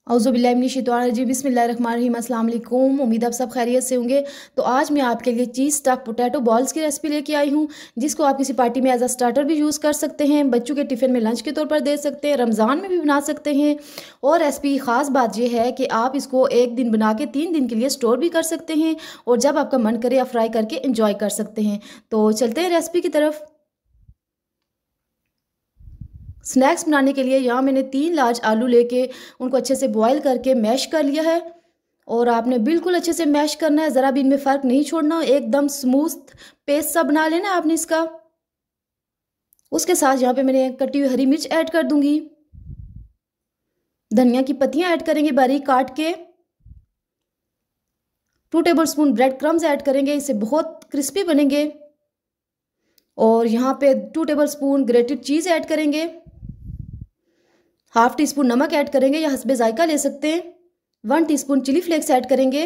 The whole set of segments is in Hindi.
औज़ुबिल्लाहिमिनश्शैतानिर्रजीम बिस्मिल्लाहिर्रहमानिर्रहीम। अस्सलाम वालेकुम। उम्मीद आप सब खैरियत से होंगे। तो आज मैं आपके लिए चीज़ स्टफ़ पोटैटो बॉल्स की रेसिपी लेके आई हूँ, जिसको आप किसी पार्टी में एज अ स्टार्टर भी यूज़ कर सकते हैं, बच्चों के टिफ़िन में लंच के तौर पर दे सकते हैं, रमज़ान में भी बना सकते हैं। और रेसिपी की ख़ास बात यह है कि आप इसको एक दिन बना के 3 दिन के लिए स्टोर भी कर सकते हैं, और जब आपका मन करे आप फ्राई करके इंजॉय कर सकते हैं। तो चलते हैं रेसिपी की तरफ। स्नैक्स बनाने के लिए यहाँ मैंने 3 लार्ज आलू लेके उनको अच्छे से बॉईल करके मैश कर लिया है, और आपने बिल्कुल अच्छे से मैश करना है, ज़रा भी इनमें फ़र्क नहीं छोड़ना, एकदम स्मूथ पेस्ट सा बना लेना आपने इसका। उसके साथ यहाँ पे मैंने कटी हुई हरी मिर्च ऐड कर दूंगी, धनिया की पत्तियाँ ऐड करेंगे बारीक काट के, 2 टेबलस्पून ब्रेड क्रम्स ऐड करेंगे, इससे बहुत क्रिस्पी बनेंगे। और यहाँ पे 2 टेबलस्पून ग्रेटेड चीज़ ऐड करेंगे, हाफ टी स्पून नमक ऐड करेंगे या हस्बे जायका ले सकते हैं, 1 टीस्पून चिली फ्लेक्स ऐड करेंगे,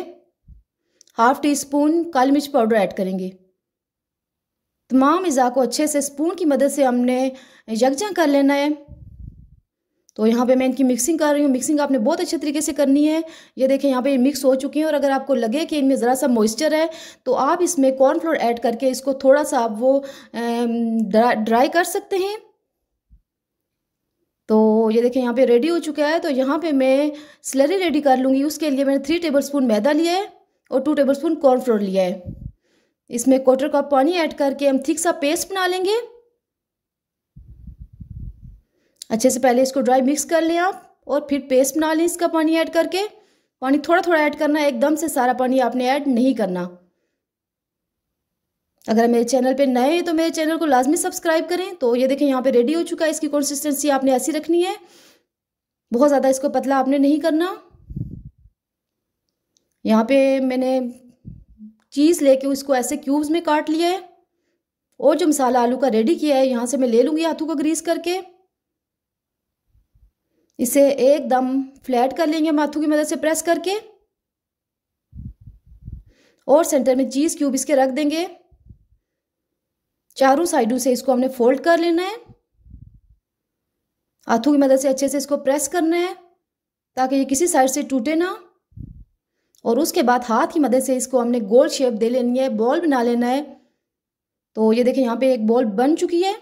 हाफ टी स्पून काली मिर्च पाउडर ऐड करेंगे। तमाम अज़ा को अच्छे से स्पून की मदद से हमने यकजा कर लेना है। तो यहाँ पे मैं इनकी मिक्सिंग कर रही हूँ। मिक्सिंग आपने बहुत अच्छे तरीके से करनी है। ये देखें यहाँ पे मिक्स हो चुकी हैं, और अगर आपको लगे कि इनमें ज़रा सा मॉइस्चर है तो आप इसमें कॉर्नफ्लोर ऐड करके इसको थोड़ा सा आप वो ड्राई कर सकते हैं। तो ये देखें यहाँ पे रेडी हो चुका है। तो यहाँ पे मैं स्लरी रेडी कर लूँगी। उसके लिए मैंने 3 टेबलस्पून मैदा लिया है और 2 टेबलस्पून कॉर्नफ्लोर लिया है। इसमें 1/4 कप पानी ऐड करके हम थिक सा पेस्ट बना लेंगे। अच्छे से पहले इसको ड्राई मिक्स कर लें आप, और फिर पेस्ट बना लें इसका पानी ऐड करके। पानी थोड़ा थोड़ा ऐड करना है, एकदम से सारा पानी आपने ऐड नहीं करना। अगर मेरे चैनल पे नए हैं तो मेरे चैनल को लाजमी सब्सक्राइब करें। तो ये देखें यहाँ पे रेडी हो चुका है। इसकी कंसिस्टेंसी आपने ऐसी रखनी है, बहुत ज़्यादा इसको पतला आपने नहीं करना। यहाँ पे मैंने चीज़ लेके उसको ऐसे क्यूब्स में काट लिया है, और जो मसाला आलू का रेडी किया है यहाँ से मैं ले लूँगी हाथों को ग्रीस करके। इसे एकदम फ्लैट कर लेंगे हम हाथों की मदद से प्रेस करके, और सेंटर में चीज़ क्यूब इसके रख देंगे। चारों साइडों से इसको हमने फोल्ड कर लेना है, हाथों की मदद से अच्छे से इसको प्रेस करना है ताकि ये किसी साइड से टूटे ना। और उसके बाद हाथ की मदद से इसको हमने गोल शेप दे लेनी है, बॉल बना लेना है। तो ये देखें यहाँ पे एक बॉल बन चुकी है।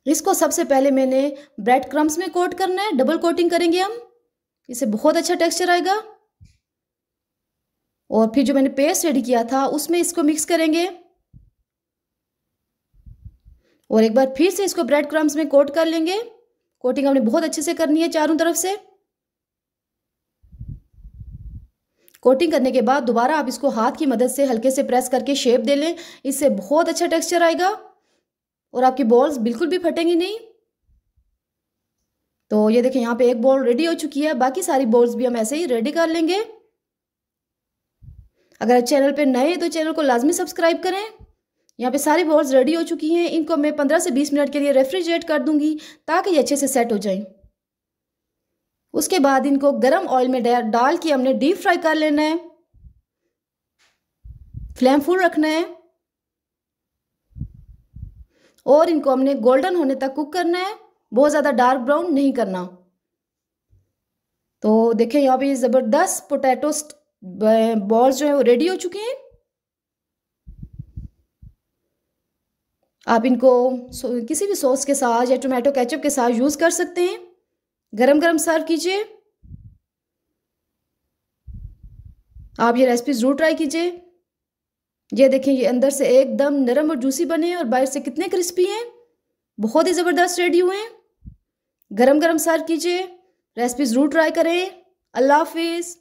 इसको सबसे पहले मैंने ब्रेड क्रम्स में कोट करना है, डबल कोटिंग करेंगे हम, इससे बहुत अच्छा टेक्सचर आएगा। और फिर जो मैंने पेस्ट रेडी किया था उसमें इसको मिक्स करेंगे, और एक बार फिर से इसको ब्रेड क्रम्स में कोट कर लेंगे। कोटिंग हमने बहुत अच्छे से करनी है चारों तरफ से। कोटिंग करने के बाद दोबारा आप इसको हाथ की मदद से हल्के से प्रेस करके शेप दे लें, इससे बहुत अच्छा टेक्सचर आएगा और आपकी बॉल्स बिल्कुल भी फटेंगी नहीं। तो ये देखें यहाँ पे एक बॉल रेडी हो चुकी है, बाकी सारी बॉल्स भी हम ऐसे ही रेडी कर लेंगे। अगर चैनल पे नए हैं तो चैनल को लाजमी सब्सक्राइब करें। यहाँ पे सारी बॉल्स रेडी हो चुकी हैं। इनको मैं 15 से 20 मिनट के लिए रेफ्रिजरेट कर दूंगी ताकि ये अच्छे से सेट हो जाएं। उसके बाद इनको गरम ऑयल में डाल के हमने डीप फ्राई कर लेना है। फ्लेम फुल रखना है, और इनको हमने गोल्डन होने तक कुक करना है, बहुत ज़्यादा डार्क ब्राउन नहीं करना। तो देखें यहाँ पे ज़बरदस्त पोटैटो बॉल्स जो है वो रेडी हो चुके हैं। आप इनको किसी भी सॉस के साथ या टोमेटो केचप के साथ यूज़ कर सकते हैं। गरम गरम सर्व कीजिए। आप ये रेसिपी ज़रूर ट्राई कीजिए। ये देखें ये अंदर से एकदम नरम और जूसी बने हैं, और बाहर से कितने क्रिस्पी हैं, बहुत ही ज़बरदस्त रेडी हुए हैं। गरम गरम सर्व कीजिए। रेसिपी ज़रूर ट्राई करें। अल्लाह हाफिज़।